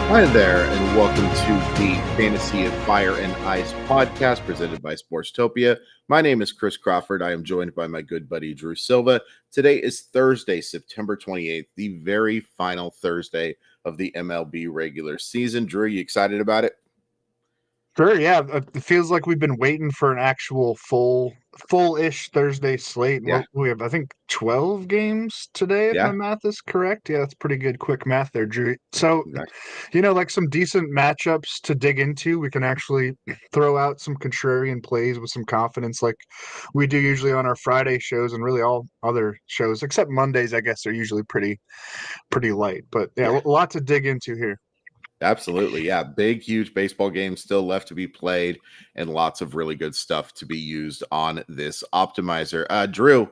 Hi there, and welcome to the Fantasy of Fire and Ice podcast presented by Sportstopia. My name is Chris Crawford. I am joined by my good buddy Drew Silva. Today is Thursday, September 28th, the very final Thursday of the MLB regular season. Drew, you excited about it? Sure, yeah. It feels like we've been waiting for an actual full-ish Thursday slate. Yeah, We have, I think, 12 games today, if my yeah, math is correct. Yeah, that's pretty good, quick math there, Drew. So, exactly. like some decent matchups to dig into. We can actually throw out some contrarian plays with some confidence, like we do usually on our Friday shows and really all other shows, except Mondays, I guess, are usually pretty light. But yeah, Yeah, a lot to dig into here. absolutely. Yeah, big, huge baseball games still left to be played, and lots of really good stuff to be used on this optimizer. Drew,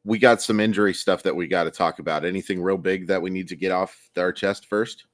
we got some injury stuff that we got to talk about. Anything real big that we need to get off our chest first?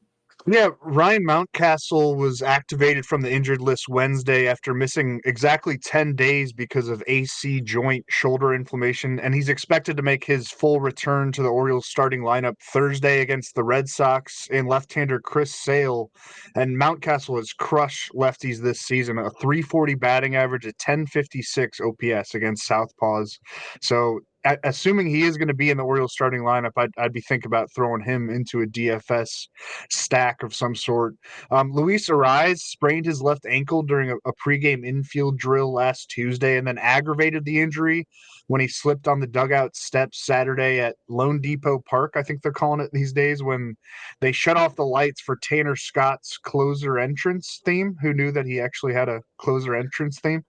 Yeah, Ryan Mountcastle was activated from the injured list Wednesday after missing exactly 10 days because of AC joint shoulder inflammation, and he's expected to make his full return to the Orioles starting lineup Thursday against the Red Sox and left-hander Chris Sale. And Mountcastle has crushed lefties this season, a 340 batting average, a 1056 OPS against Southpaws. So assuming he is going to be in the Orioles starting lineup, I'd be thinking about throwing him into a DFS stack of some sort. Luis Ariz sprained his left ankle during a pregame infield drill last Tuesday and then aggravated the injury when he slipped on the dugout steps Saturday at Lone Depot Park, I think they're calling it these days, when they shut off the lights for Tanner Scott's closer entrance theme. Who knew that he actually had a closer entrance theme?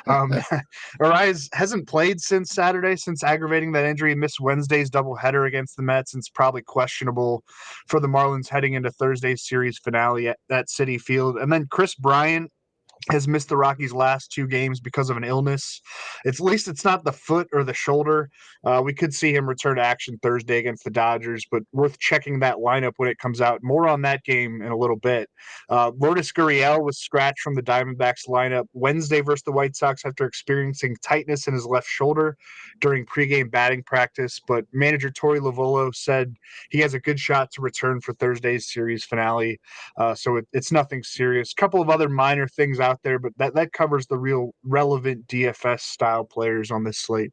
Um, Ariz hasn't played since Saturday, since aggravating that injury. He missed Wednesday's doubleheader against the Mets and it's probably questionable for the Marlins heading into Thursday's series finale at Citi Field. And then Chris Bryant has missed the Rockies' last two games because of an illness. At least it's not the foot or the shoulder. We could see him return to action Thursday against the Dodgers, but worth checking that lineup when it comes out. More on that game in a little bit. Lourdes Gurriel was scratched from the Diamondbacks lineup Wednesday versus the White Sox after experiencing tightness in his left shoulder during pregame batting practice, but manager Torey Lovullo said he has a good shot to return for Thursday's series finale. So it's nothing serious. A couple of other minor things out there, but that covers the real relevant DFS style players on this slate.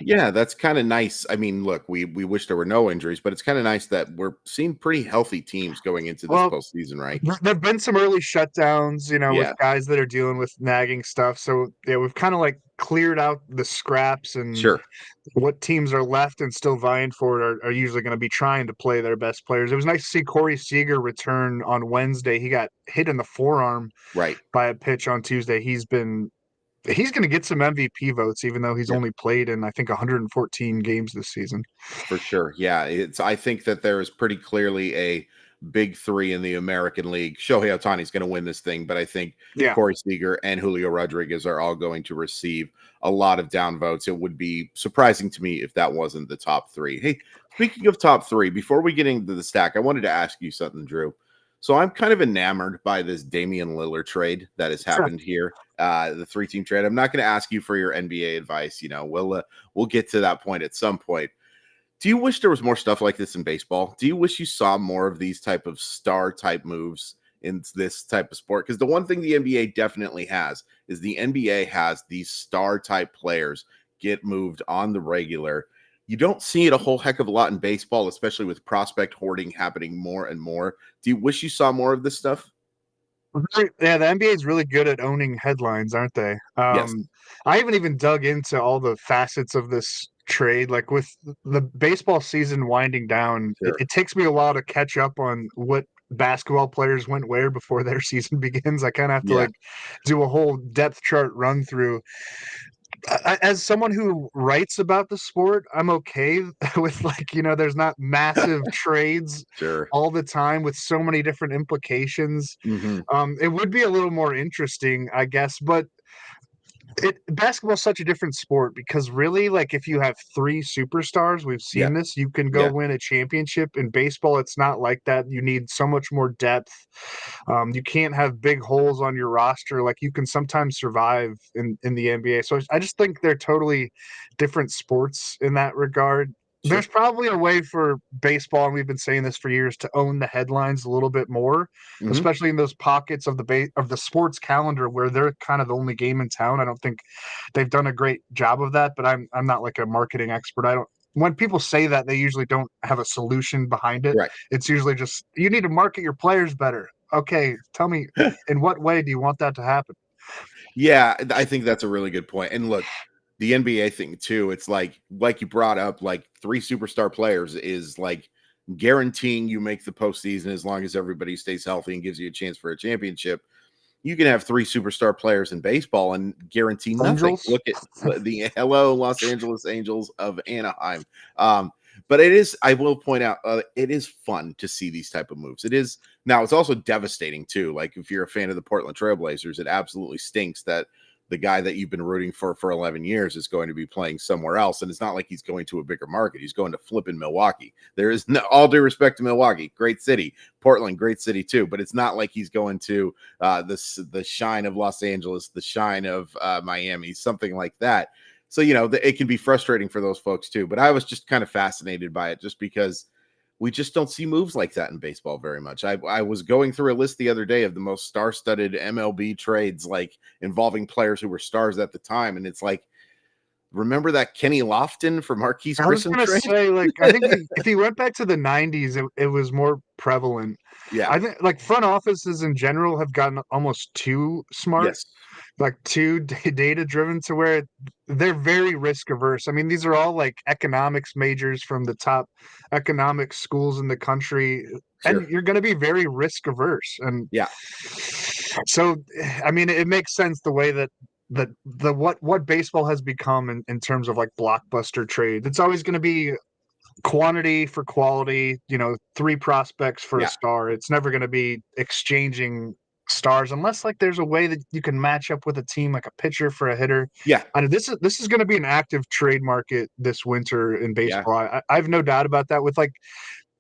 Yeah, that's kind of nice. I mean, look, we wish there were no injuries, but it's kind of nice that we're seeing pretty healthy teams going into this Well, postseason, right? there've been some early shutdowns, with Yeah, guys that are dealing with nagging stuff. So yeah, we've kind of like cleared out the scraps, and sure. what teams are left and still vying for it are usually going to be trying to play their best players. It was nice to see Corey Seager return on Wednesday. He got hit in the forearm Right. by a pitch on Tuesday. He's going to get some MVP votes, even though he's Yeah, only played in, I think, 114 games this season. for sure. Yeah, I think that there is pretty clearly a big three in the American League. Shohei Ohtani's going to win this thing, but I think Yeah. Corey Seager and Julio Rodriguez are all going to receive a lot of down votes. It would be surprising to me if that wasn't the top three. Hey, speaking of top three, before we get into the stack, I wanted to ask you something, Drew. So I'm kind of enamored by this Damien Lillard trade that has Sure. happened here, the three-team trade. I'm not going to ask you for your NBA advice. We'll get to that point at some point. Do you wish there was more stuff like this in baseball? Do you wish you saw more of these type of star type moves in this type of sport? Because the one thing the NBA definitely has is the NBA has these star type players get moved on the regular. You don't see it a whole heck of a lot in baseball, especially with prospect hoarding happening more and more. Do you wish you saw more of this stuff? Yeah, the NBA is really good at owning headlines, aren't they? Yes. I haven't even dug into all the facets of this trade. Like with the baseball season winding down, it, Sure. it takes me a while to catch up on what basketball players went where before their season begins. I kind of have to Yeah. like do a whole depth chart run through. As someone who writes about the sport, I'm okay with there's not massive trades Sure. all the time with so many different implications. Hmm. It would be a little more interesting, I guess, but basketball's such a different sport because really, like, if you have three superstars, we've Yeah. seen this, you can go Yeah. win a championship. In baseball, it's not like that. You need so much more depth. You can't have big holes on your roster like you can sometimes survive in the NBA. So I just think they're totally different sports in that regard. Sure. There's probably a way for baseball, and we've been saying this for years, to own the headlines a little bit more, Mhm. especially in those pockets of the sports calendar where they're kind of the only game in town. I don't think they've done a great job of that, but I'm not like a marketing expert. I don't. When people say that, they usually don't have a solution behind it. Right. It's usually just you need to market your players better. Okay, tell me in what way do you want that to happen? Yeah, I think that's a really good point. And look, the NBA thing too, it's like you brought up, like 3 superstar players is like guaranteeing you make the postseason as long as everybody stays healthy and gives you a chance for a championship. You can have 3 superstar players in baseball and guarantee nothing. Angels. Look at the hello Los Angeles Angels of Anaheim. Um, but it is, I will point out, it is fun to see these type of moves. It is now. It's also devastating too. Like if you're a fan of the Portland Trailblazers, it absolutely stinks that the guy that you've been rooting for 11 years is going to be playing somewhere else. And it's not like he's going to a bigger market. He's going to flip in Milwaukee. There is no, all due respect to Milwaukee, great city. Portland, great city too. But it's not like he's going to the shine of Los Angeles, the shine of Miami, something like that. So, it can be frustrating for those folks too. But I was just kind of fascinated by it just because we just don't see moves like that in baseball very much. I was going through a list the other day of the most star-studded MLB trades, like involving players who were stars at the time. And it's like, remember that Kenny Lofton for Marquise I was Grissom gonna trade? say, like, I think if you went back to the '90s, it was more prevalent. Yeah. I think, like, front offices in general have gotten almost too smart, Yes. like too data driven, to where they're very risk averse. I mean, these are all like economics majors from the top economic schools in the country, and Sure. you're going to be very risk averse. And Yeah. so, I mean, it makes sense the way that the what baseball has become in terms of like blockbuster trade. It's always going to be quantity for quality, 3 prospects for a Yeah. star. It's never going to be exchanging stars unless like there's a way that you can match up with a team, like a pitcher for a hitter. Yeah. I know this is going to be an active trade market this winter in Yeah. baseball. I have no doubt about that. With like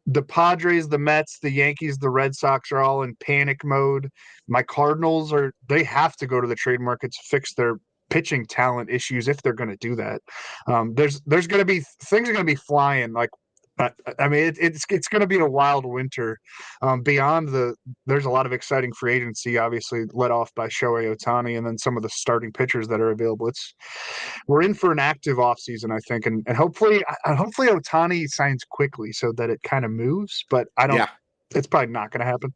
the Padres, the Mets, the Yankees, the Red Sox are all in panic mode. My Cardinals they have to go to the trade market to fix their pitching talent issues if they're going to do that. There's going to be things are going to be flying. Like, I mean, it's going to be a wild winter. Beyond there's a lot of exciting free agency, obviously led off by Shohei Ohtani, and then some of the starting pitchers that are available. We're in for an active offseason, I think, and hopefully Ohtani signs quickly so that it kind of moves. But I don't. Yeah. It's probably not going to happen.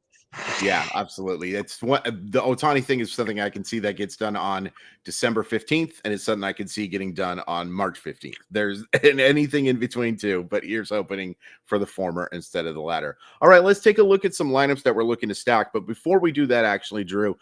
Yeah, absolutely. It's what the Otani thing is something I can see that gets done on December 15th, and it's something I can see getting done on March 15th. There's anything in between too, but here's hoping for the former instead of the latter. All right, let's take a look at some lineups that we're looking to stack. But before we do that, actually, Drew,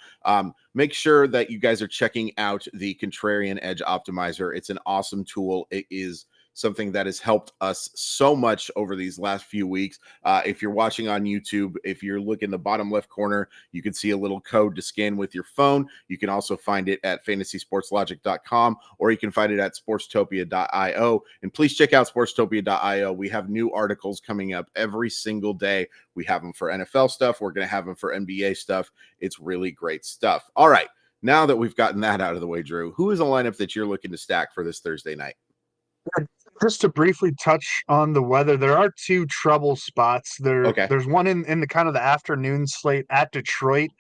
make sure that you guys are checking out the Contrarian Edge Optimizer. It's an awesome tool. It is something that has helped us so much over these last few weeks. If you're watching on YouTube, if you look in the bottom left corner, you can see a little code to scan with your phone. You can also find it at fantasysportslogic.com, or you can find it at sportstopia.io. And please check out sportstopia.io. We have new articles coming up every single day. We have them for NFL stuff. We're going to have them for NBA stuff. It's really great stuff. All right. Now that we've gotten that out of the way, Drew, who is a lineup that you're looking to stack for this Thursday night? Just to briefly touch on the weather, there are 2 trouble spots. Okay. There's one in the kind of the afternoon slate at Detroit.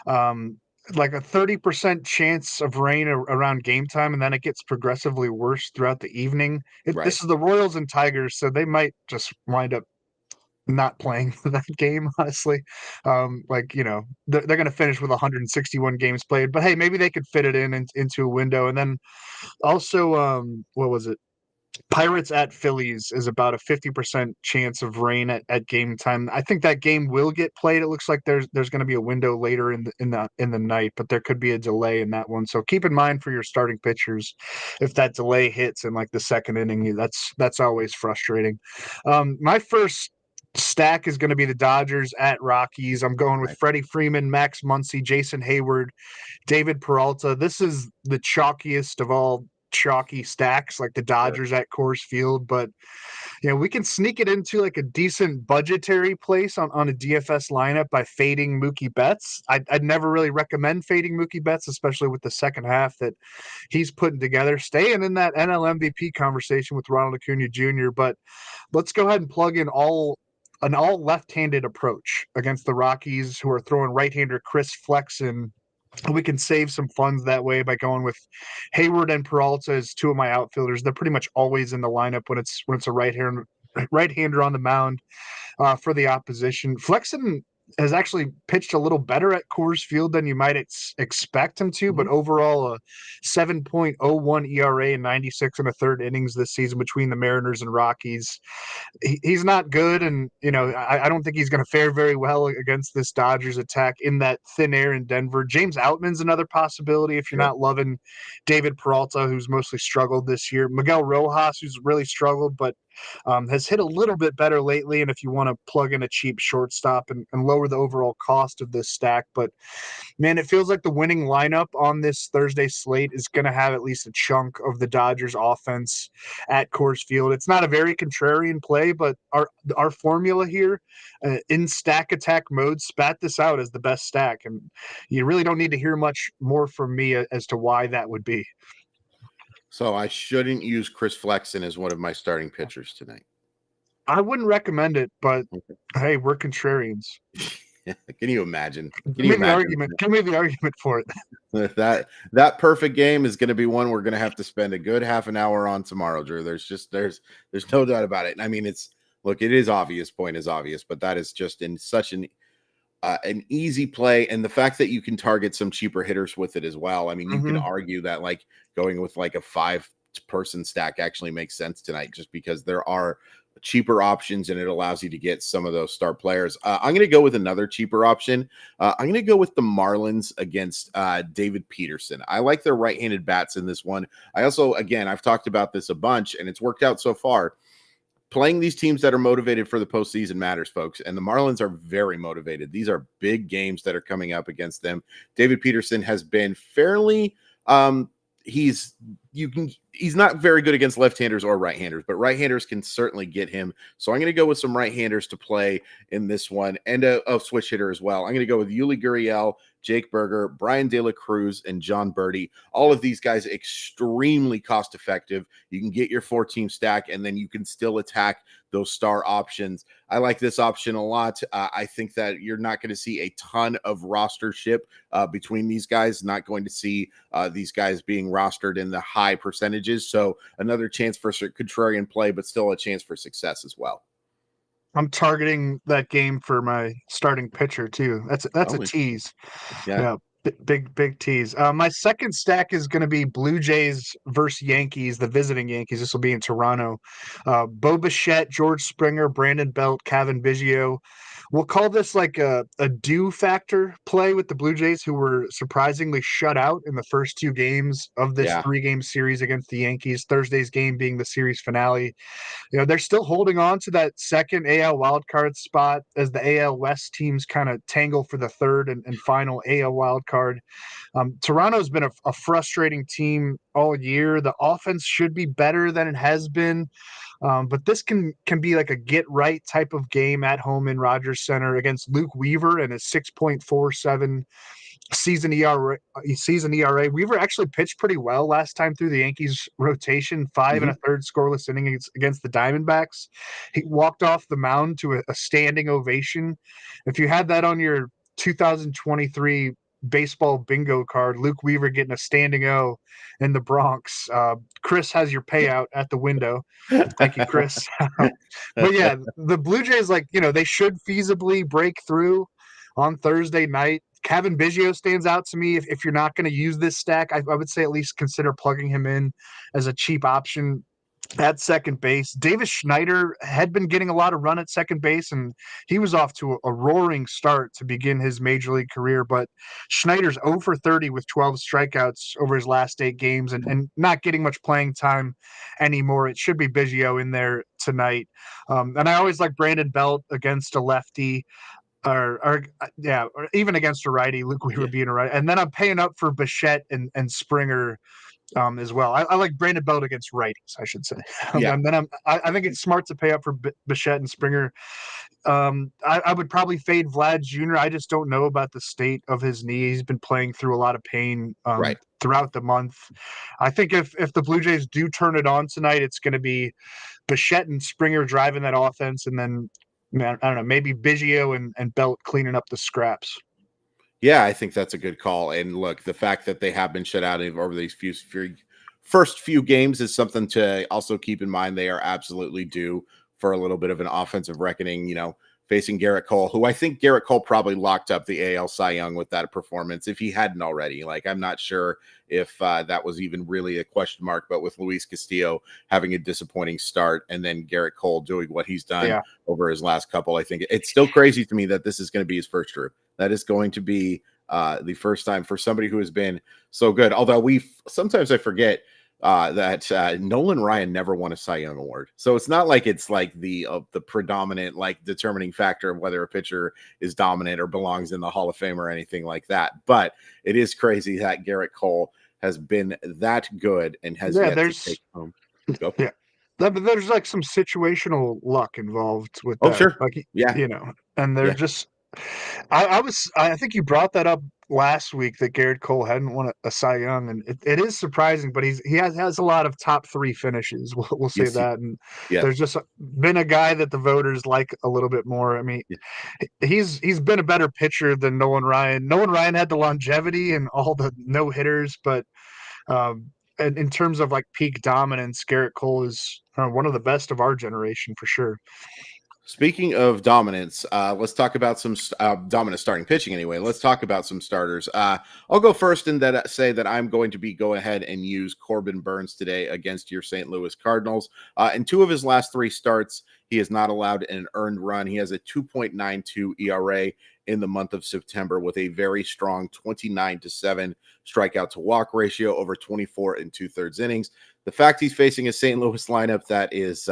Um, like a 30% chance of rain around game time, and then it gets progressively worse throughout the evening. Right. This is the Royals and Tigers, so they might just wind up not playing for that game, honestly. They're going to finish with 161 games played, but hey, maybe they could fit it into a window. And then also, what was it? Pirates at Phillies is about a 50% chance of rain at game time. I think that game will get played. It looks like there's going to be a window later in the night, but there could be a delay in that one. So keep in mind for your starting pitchers, if that delay hits in like the second inning, that's always frustrating. My first stack is going to be the Dodgers at Rockies. I'm going with Right. Freddie Freeman, Max Muncy, Jason Hayward, David Peralta. This is the chalkiest of all chalky stacks, like the Sure. Dodgers at Coors Field. But We can sneak it into like a decent budgetary place on a DFS lineup by fading Mookie Betts. I'd never really recommend fading Mookie Betts, especially with the second half that he's putting together, staying in that NL MVP conversation with Ronald Acuna Jr. But let's go ahead and plug in an all left-handed approach against the Rockies, who are throwing right-hander Chris Flexen. We can save some funds that way by going with Hayward and Peralta as two of my outfielders. They're pretty much always in the lineup when it's a right-hander on the mound for the opposition. Flexen has actually pitched a little better at Coors Field than you might expect him to, but overall a 7.01 ERA in 96 and a third innings this season between the Mariners and Rockies. He's not good, and I don't think he's going to fare very well against this Dodgers attack in that thin air in Denver. James Outman's another possibility if you're not loving David Peralta, who's mostly struggled this year. Miguel Rojas, who's really struggled, but has hit a little bit better lately. And if you want to plug in a cheap shortstop and lower the overall cost of this stack, but man, it feels like the winning lineup on this Thursday slate is going to have at least a chunk of the Dodgers offense at Coors Field. It's not a very contrarian play, but our formula here in stack attack mode spat this out as the best stack. And you really don't need to hear much more from me as to why that would be. So I shouldn't use Chris Flexen as one of my starting pitchers tonight. I wouldn't recommend it, but hey, we're contrarians. Can you imagine? Give me the argument for it. That perfect game is going to be one we're going to have to spend a good half an hour on tomorrow, Drew. There's no doubt about it. And I mean, it is obvious. Point is obvious, but that is just in such an easy play, and the fact that you can target some cheaper hitters with it as well. I mean, you can argue that like going with like a 5-person stack actually makes sense tonight, just because there are cheaper options and it allows you to get some of those star players. I'm going to go with another cheaper option. I'm going to go with the Marlins against David Peterson. I like their right-handed bats in this one. I also, again, I've talked about this a bunch and it's worked out so far. Playing these teams that are motivated for the postseason matters, folks, and the Marlins are very motivated. These are big games that are coming up against them. David Peterson has been fairly he's not very good against left-handers or right-handers, but right-handers can certainly get him. So I'm going to go with some right-handers to play in this one, and a switch hitter as well. I'm going to go with Yuli Gurriel, Jake Berger, Brian De La Cruz, and John Birdie. All of these guys extremely cost-effective. You can get your 4-team stack, and then you can still attack those star options. I like this option a lot. I think that you're not going to see a ton of rostership between these guys. Not going to see these guys being rostered in the high percentages. So another chance for contrarian play, but still a chance for success as well. I'm targeting that game for my starting pitcher too. That's a tease. Yeah. Big tease. My second stack is going to be Blue Jays versus Yankees, the visiting Yankees. This will be in Toronto. Bo Bichette, George Springer, Brandon Belt, Kevin Biggio. We'll call this like a do factor play with the Blue Jays, who were surprisingly shut out in the first 2 games of this 3-game series against the Yankees. Thursday's game being the series finale. They're still holding on to that second AL wildcard spot as the AL West teams kind of tangle for the third and final AL wildcard. Toronto's been a frustrating team all year. The offense should be better than it has been. But this can be like a get right type of game at home in Rogers Center against Luke Weaver and his 6.47 season ERA. Weaver actually pitched pretty well last time through the Yankees rotation, 5 and a third scoreless innings against the Diamondbacks. He walked off the mound to a standing ovation. If you had that on your 2023 baseball bingo card, Luke Weaver getting a standing O in the Bronx. Chris has your payout at the window. Thank you, Chris. But yeah, the Blue Jays, they should feasibly break through on Thursday night. Kevin Biggio stands out to me. If you're not going to use this stack, I would say at least consider plugging him in as a cheap option at second base. Davis Schneider had been getting a lot of run at second base, and he was off to a roaring start to begin his major league career. But Schneider's 0 for 30 with 12 strikeouts over his last 8 games and not getting much playing time anymore. It should be Biggio in there tonight. And I always like Brandon Belt against a lefty. Or even against a righty, Luke Weaver being a righty. And then I'm paying up for Bichette and Springer as well. I like Brandon Belt against righties, I should say. Yeah. And then I think it's smart to pay up for Bichette and Springer. I would probably fade Vlad Jr. I just don't know about the state of his knee. He's been playing through a lot of pain Right. throughout the month. I think if the Blue Jays do turn it on tonight, it's going to be Bichette and Springer driving that offense, and then I don't know, maybe Biggio and Belt cleaning up the scraps. Yeah, I think that's a good call. And look, the fact that they have been shut out over these first few games is something to also keep in mind. They are absolutely due for a little bit of an offensive reckoning, facing Gerrit Cole, who I think Gerrit Cole probably locked up the AL Cy Young with that performance if he hadn't already. Like, I'm not sure if that was even really a question mark, but with Luis Castillo having a disappointing start and then Gerrit Cole doing what he's done over his last couple, I think it's still crazy to me that this is going to be his first true. That is going to be the first time for somebody who has been so good. Although sometimes I forget that Nolan Ryan never won a Cy Young award. So it's not like it's like the predominant, like, determining factor of whether a pitcher is dominant or belongs in the Hall of Fame or anything like that. But it is crazy that Gerrit Cole has been that good and has yet to take home. Go. Yeah. But there's like some situational luck involved with that. Oh, sure. Like, yeah. And they're just, I think you brought that up last week that Gerrit Cole hadn't won a Cy Young, and it is surprising, but he has a lot of top 3 finishes. We'll say that. And there's just been a guy that the voters like a little bit more. I mean, he's been a better pitcher than Nolan Ryan. Nolan Ryan had the longevity and all the no hitters, but in terms of like peak dominance, Gerrit Cole is one of the best of our generation for sure. Speaking of dominance, let's talk about some dominant starting pitching anyway. Let's talk about some starters. I'll go first and say that I'm going to go ahead and use Corbin Burnes today against your St. Louis Cardinals. In 2 of his last 3 starts, he has not allowed an earned run. He has a 2.92 ERA in the month of September with a very strong 29-7 strikeout to walk ratio over 24 2/3 innings. The fact he's facing a St. Louis lineup that is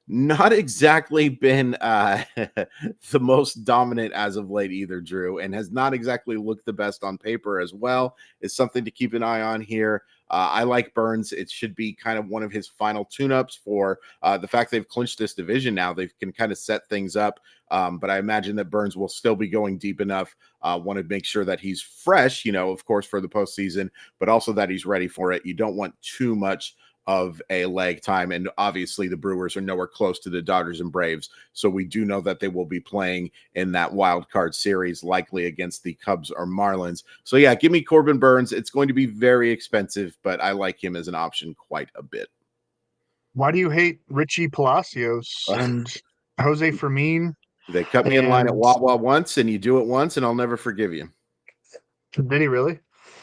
not exactly been the most dominant as of late either, Drew, and has not exactly looked the best on paper as well, is something to keep an eye on here. I like Burnes. It should be kind of one of his final tune-ups for the fact they've clinched this division now. They can kind of set things up, but I imagine that Burnes will still be going deep enough. Want to make sure that he's fresh, of course, for the postseason, but also that he's ready for it. You don't want too much of a lag time, and obviously the Brewers are nowhere close to the Dodgers and Braves, so we do know that they will be playing in that wild card series, likely against the Cubs or Marlins. So yeah, give me Corbin Burnes. It's going to be very expensive, but I like him as an option quite a bit. Why do you hate Richie Palacios and Jose Fermin? They cut me in line at Wawa once, and you do it once, and I'll never forgive you. Did he really?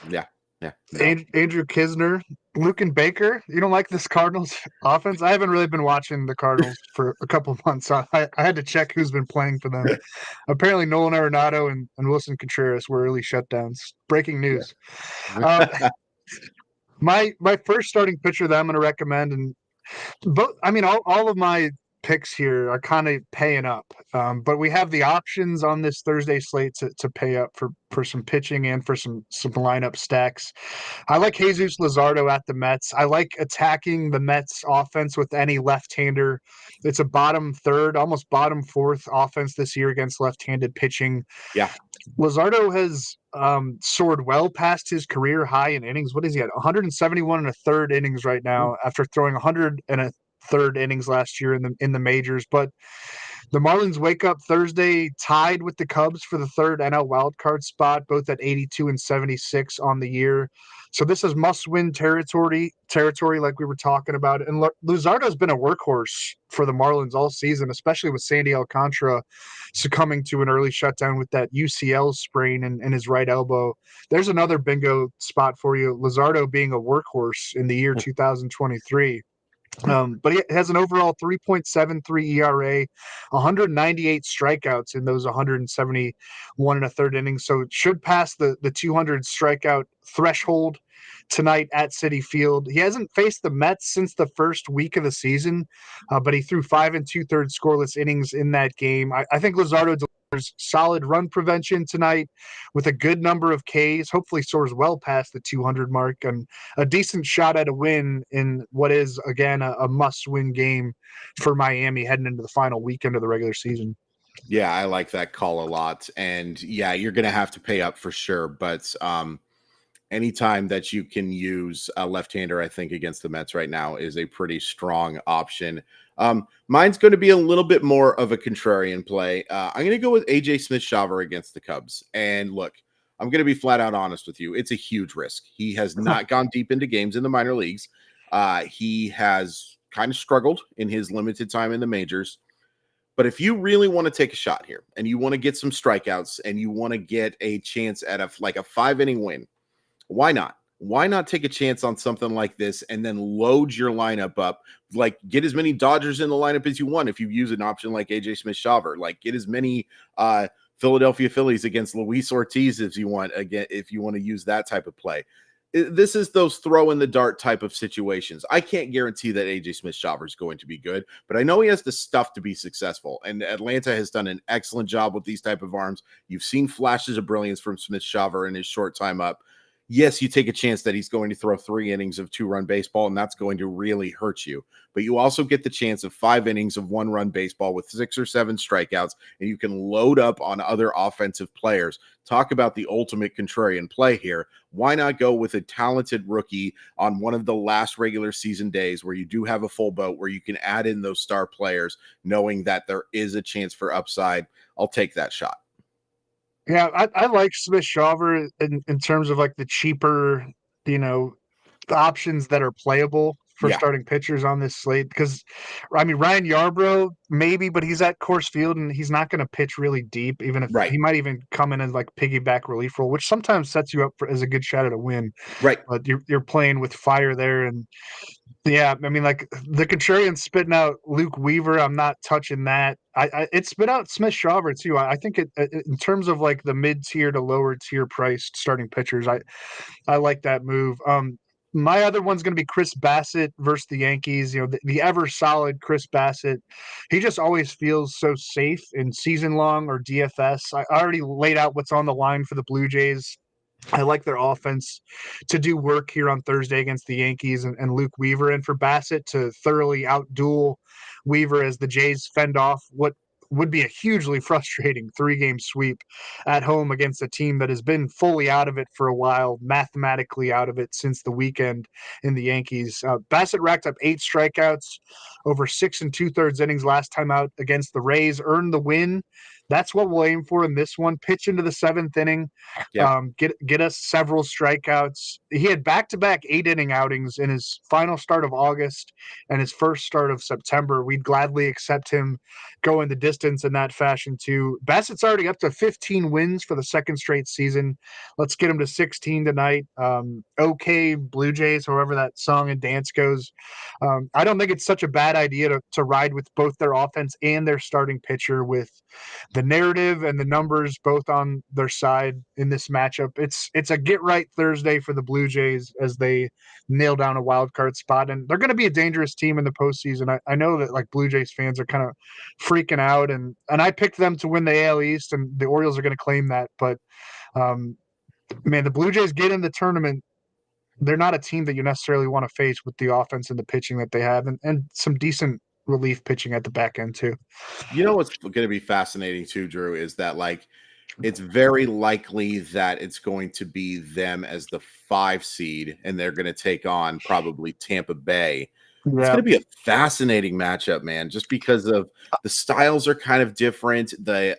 Yeah. No. Andrew Kisner, Luke and Baker. You don't like this Cardinals offense? I haven't really been watching the Cardinals for a couple of months. So I had to check who's been playing for them. Apparently, Nolan Arenado and Wilson Contreras were early shutdowns. Breaking news. My first starting pitcher that I'm going to recommend, and all of my picks here are kind of paying up, but we have the options on this Thursday slate to pay up for some pitching and for some lineup stacks. I like Jesus Luzardo at the Mets. I like attacking the Mets offense with any left-hander. It's a bottom 3rd, almost bottom 4th offense this year against left-handed pitching. Yeah. Luzardo has soared well past his career high in innings. What is he at? 171 1/3 innings right now after throwing 100 1/3 innings last year in the majors. But the Marlins wake up Thursday tied with the Cubs for the 3rd NL wildcard spot, both at 82 and 76 on the year. So this is must-win territory like we were talking about. And Luzardo's been a workhorse for the Marlins all season, especially with Sandy Alcantara succumbing to an early shutdown with that UCL sprain in his right elbow. There's another bingo spot for you, Luzardo being a workhorse in the year 2023. But he has an overall 3.73 ERA, 198 strikeouts in those 171 1/3 innings. So it should pass the 200 strikeout threshold tonight at Citi Field. He hasn't faced the Mets since the first week of the season, but he threw 5 2/3 scoreless innings in that game. I think Luzardo delivers solid run prevention tonight with a good number of Ks, hopefully soars well past the 200 mark, and a decent shot at a win in what is, again, a must-win game for Miami heading into the final weekend of the regular season. Yeah, I like that call a lot. And yeah, you're going to have to pay up for sure. But anytime that you can use a left-hander, I think against the Mets right now is a pretty strong option. Mine's going to be a little bit more of a contrarian play. I'm going to go with AJ Smith-Shawver against the Cubs. And look, I'm going to be flat out honest with you. It's a huge risk. He has not gone deep into games in the minor leagues. He has kind of struggled in his limited time in the majors. But if you really want to take a shot here and you want to get some strikeouts and you want to get a chance at a 5-inning win, why not? Why not take a chance on something like this and then load your lineup up? Like, get as many Dodgers in the lineup as you want if you use an option like AJ Smith-Shawver. Like, get as many Philadelphia Phillies against Luis Ortiz as you want, again, if you want to use that type of play. This is those throw in the dart type of situations. I can't guarantee that AJ Smith-Shawver is going to be good, but I know he has the stuff to be successful. And Atlanta has done an excellent job with these type of arms. You've seen flashes of brilliance from Smith-Shawver in his short time up. Yes, you take a chance that he's going to throw 3 innings of 2-run baseball, and that's going to really hurt you. But you also get the chance of 5 innings of 1-run baseball with 6 or 7 strikeouts, and you can load up on other offensive players. Talk about the ultimate contrarian play here. Why not go with a talented rookie on one of the last regular season days where you do have a full boat, where you can add in those star players, knowing that there is a chance for upside? I'll take that shot. Yeah, I like Smith-Shawver in terms of like the cheaper, options that are playable for starting pitchers on this slate. Because, I mean, Ryan Yarbrough, maybe, but he's at Coors Field and he's not going to pitch really deep, even if he might even come in as like piggyback relief role, which sometimes sets you up as a good shot at a win. Right. But you're playing with fire there. And yeah, I mean, like the contrarian spitting out Luke Weaver, I'm not touching that. It spit out Smith-Shawver too. I think it in terms of like the mid tier to lower tier priced starting pitchers, I like that move. My other one's going to be Chris Bassett versus the Yankees. The ever solid Chris Bassett. He just always feels so safe in season long or DFS. I already laid out what's on the line for the Blue Jays. I like their offense to do work here on Thursday against the Yankees and Luke Weaver, and for Bassett to thoroughly outduel Weaver as the Jays fend off what would be a hugely frustrating 3-game sweep at home against a team that has been fully out of it for a while, mathematically out of it since the weekend in the Yankees. Bassett racked up 8 strikeouts over 6 2/3 innings last time out against the Rays, earned the win. That's what we'll aim for in this one. Pitch into the 7th inning, get us several strikeouts. He had back-to-back 8-inning outings in his final start of August and his first start of September. We'd gladly accept him going the distance in that fashion too. Bassett's already up to 15 wins for the second straight season. Let's get him to 16 tonight. Okay, Blue Jays, however that song and dance goes. I don't think it's such a bad idea to ride with both their offense and their starting pitcher, with the narrative and the numbers both on their side in this matchup. It's a get right Thursday for the Blue Jays as they nail down a wild card spot, and they're going to be a dangerous team in the postseason. I know that like Blue Jays fans are kind of freaking out, and I picked them to win the AL East, and the Orioles are going to claim that. But man, the Blue Jays get in the tournament. They're not a team that you necessarily want to face with the offense and the pitching that they have, and some decent relief pitching at the back end too. You know what's going to be fascinating too, Drew, is that like it's very likely that it's going to be them as the 5 seed, and they're going to take on probably Tampa Bay. Yeah. It's going to be a fascinating matchup, man, just because of the styles are kind of different. The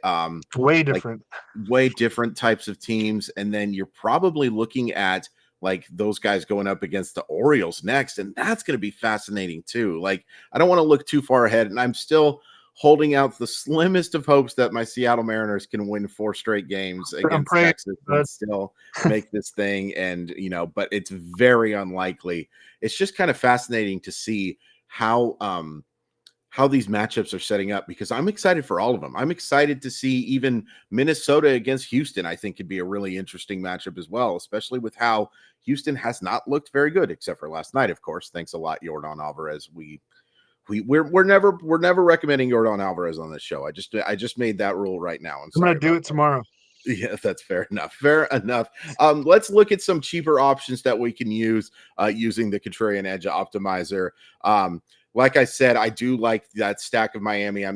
way different, way different types of teams, and then you're probably looking at like those guys going up against the Orioles next, and that's going to be fascinating too. Like, I don't want to look too far ahead, and I'm still holding out the slimmest of hopes that my Seattle Mariners can win 4 straight games against Texas and still make this thing. And, but it's very unlikely. It's just kind of fascinating to see how how these matchups are setting up, because I'm excited for all of them. I'm excited to see even Minnesota against Houston. I think could be a really interesting matchup as well, especially with how Houston has not looked very good, except for last night, of course. Thanks a lot, Yordan Alvarez. We're never recommending Yordan Alvarez on this show. I just made that rule right now. I'm gonna sorry. do it tomorrow. Yeah, that's fair enough. Fair enough. Let's look at some cheaper options that we can use using the Contrarian Edge Optimizer. Like I said, I do like that stack of Miami.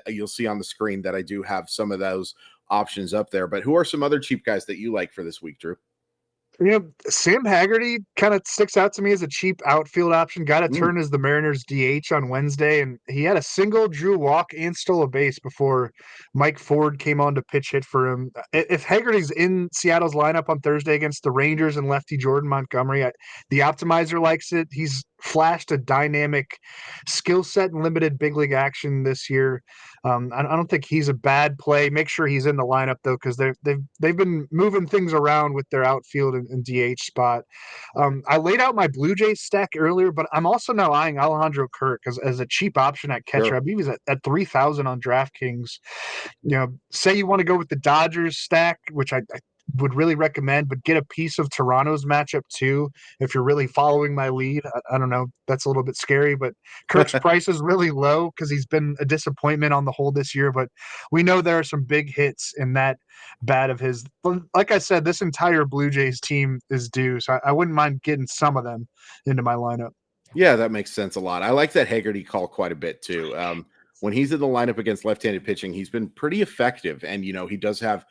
You'll see on the screen that I do have some of those options up there. But who are some other cheap guys that you like for this week, Drew? Sam Haggerty kind of sticks out to me as a cheap outfield option. Got a Mm. turn as the Mariners DH on Wednesday, and he had a single, drew a walk, and stole a base before Mike Ford came on to pitch hit for him. If Haggerty's in Seattle's lineup on Thursday against the Rangers and lefty Jordan Montgomery, the optimizer likes it. He's flashed a dynamic skill set and limited big league action this year. I don't think he's a bad play. Make sure he's in the lineup though, because they've been moving things around with their outfield and DH spot. I laid out my Blue Jays stack earlier, but I'm also now eyeing Alejandro Kirk as a cheap option at catcher. Sure. I believe he's at 3,000 on DraftKings. Say you want to go with the Dodgers stack, which I would really recommend, but get a piece of Toronto's matchup too. If you're really following my lead, I don't know, that's a little bit scary, but Kirk's price is really low because he's been a disappointment on the whole this year, but we know there are some big hits in that bat of his. Like I said, this entire Blue Jays team is due, so I wouldn't mind getting some of them into my lineup. Yeah, that makes sense a lot. I like that Haggerty call quite a bit too. When he's in the lineup against left-handed pitching, he's been pretty effective, and he does have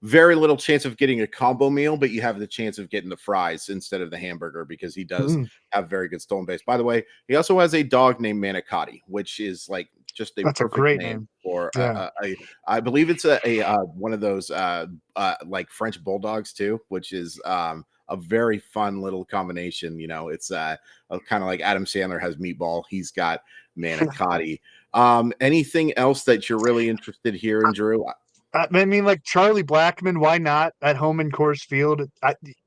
very little chance of getting a combo meal, but you have the chance of getting the fries instead of the hamburger because he does have very good stolen base. By the way, he also has a dog named Manicotti, which is like just That's perfect a great name for Yeah. I believe it's a one of those like French bulldogs too, which is a very fun little combination. It's kind of like Adam Sandler has Meatball. He's got Manicotti. Anything else that you're really interested here in, Drew? I mean, like Charlie Blackmon, why not at home in Coors Field?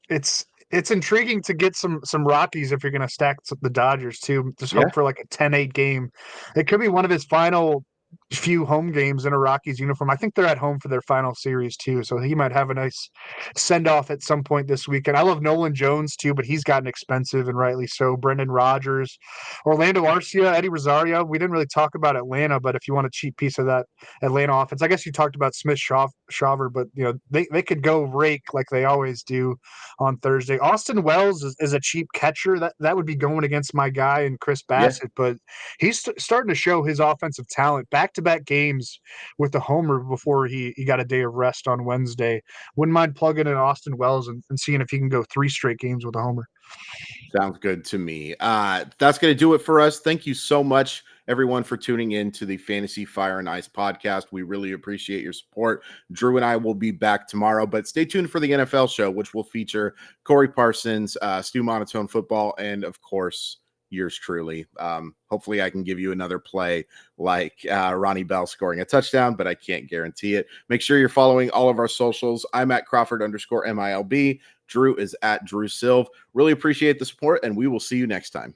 It's intriguing to get some Rockies if you're going to stack the Dodgers too. Just Yeah. hope for like a 10-8 game. It could be one of his final few home games in a Rockies uniform. I think they're at home for their final series too, so he might have a nice send off at some point this weekend. I love Nolan Jones too, but he's gotten expensive and rightly so. Brendan Rodgers, Orlando Arcia, Eddie Rosario. We didn't really talk about Atlanta, but if you want a cheap piece of that Atlanta offense, I guess you talked about Smith Shawver, but they could go rake like they always do on Thursday. Austin Wells is a cheap catcher that would be going against my guy and Chris Bassett, but he's starting to show his offensive talent. Back-to-back games with the homer before he got a day of rest on Wednesday. Wouldn't mind plugging in Austin Wells and seeing if he can go 3 straight games with a homer. Sounds good to me. That's going to do it for us. Thank you so much, everyone, for tuning in to the Fantasy Fire and Ice podcast. We really appreciate your support. Drew and I will be back tomorrow, but stay tuned for the NFL show, which will feature Corey Parsons, Stu Monotone Football, and of course, yours truly. Hopefully I can give you another play like Ronnie Bell scoring a touchdown, but I can't guarantee it. Make sure you're following all of our socials. I'm at Crawford_MILB. Drew is at Drew Silv. Really appreciate the support, and we will see you next time.